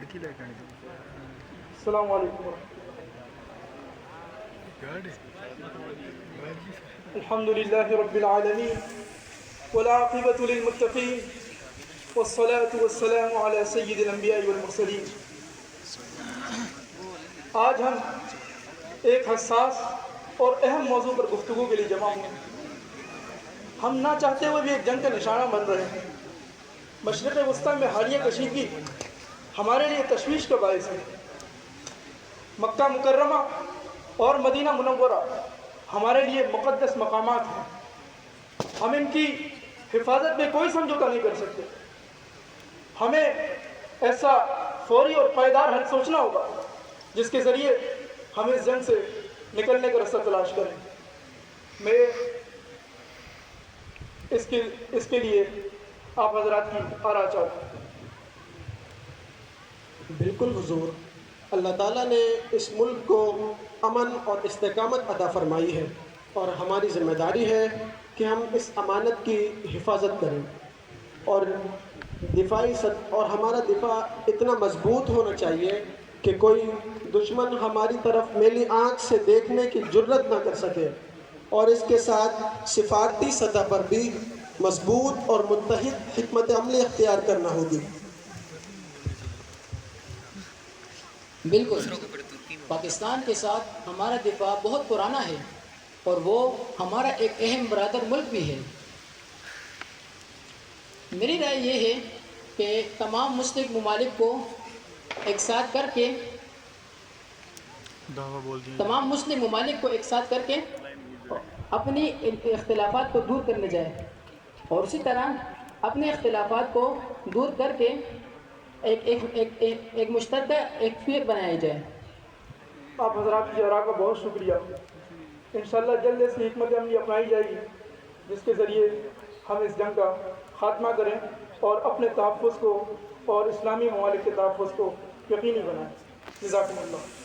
السلام علیکم الحمد للہ رب العالمین والعاقبۃ للمتقین والصلاة والسلام علی سید الانبیاء والمرسلین۔ آج ہم ایک حساس اور اہم موضوع پر گفتگو کے لیے جمع ہوئے ہیں۔ ہم نہ چاہتے ہوئے بھی ایک جنگ کا نشانہ بن رہے ہیں۔ مشرق وسطیٰ میں حالیہ کشیدگی ہمارے لیے تشویش کا باعث ہے۔ مکہ مکرمہ اور مدینہ منورہ ہمارے لیے مقدس مقامات ہیں۔ ہم ان کی حفاظت میں کوئی سمجھوتہ نہیں کر سکتے۔ ہمیں ایسا فوری اور پائیدار حل سوچنا ہوگا جس کے ذریعے ہم اس جنگ سے نکلنے کا راستہ تلاش کریں۔ میں اس کے لیے آپ حضرات کی آراء چاہتا ہوں۔ بالکل حضور، اللہ تعالیٰ نے اس ملک کو امن اور استحکامت عطا فرمائی ہے، اور ہماری ذمہ داری ہے کہ ہم اس امانت کی حفاظت کریں، اور اور ہمارا دفاع اتنا مضبوط ہونا چاہیے کہ کوئی دشمن ہماری طرف میلی آنکھ سے دیکھنے کی جرت نہ کر سکے، اور اس کے ساتھ سفارتی سطح پر بھی مضبوط اور متحد حکمت عملی اختیار کرنا ہوگی۔ بالکل، پاکستان کے ساتھ ہمارا دفاع بہت پرانا ہے، اور وہ ہمارا ایک اہم برادر ملک بھی ہے۔ میری رائے یہ ہے کہ تمام مسلم ممالک کو ایک ساتھ کر کے اپنی اختلافات کو دور کرنے جائے، اور اسی طرح اپنے اختلافات کو دور کر کے ایک مشترکہ ایک فرقہ بنایا جائے۔ آپ حضرات کی آراء کا بہت شکریہ۔ انشاءاللہ جلد اس کی حکمت عملی اپنائی جائے گی جس کے ذریعے ہم اس جنگ کا خاتمہ کریں اور اپنے تحفظ کو اور اسلامی ممالک کے تحفظ کو یقینی بنائیں۔ جزاکم اللہ۔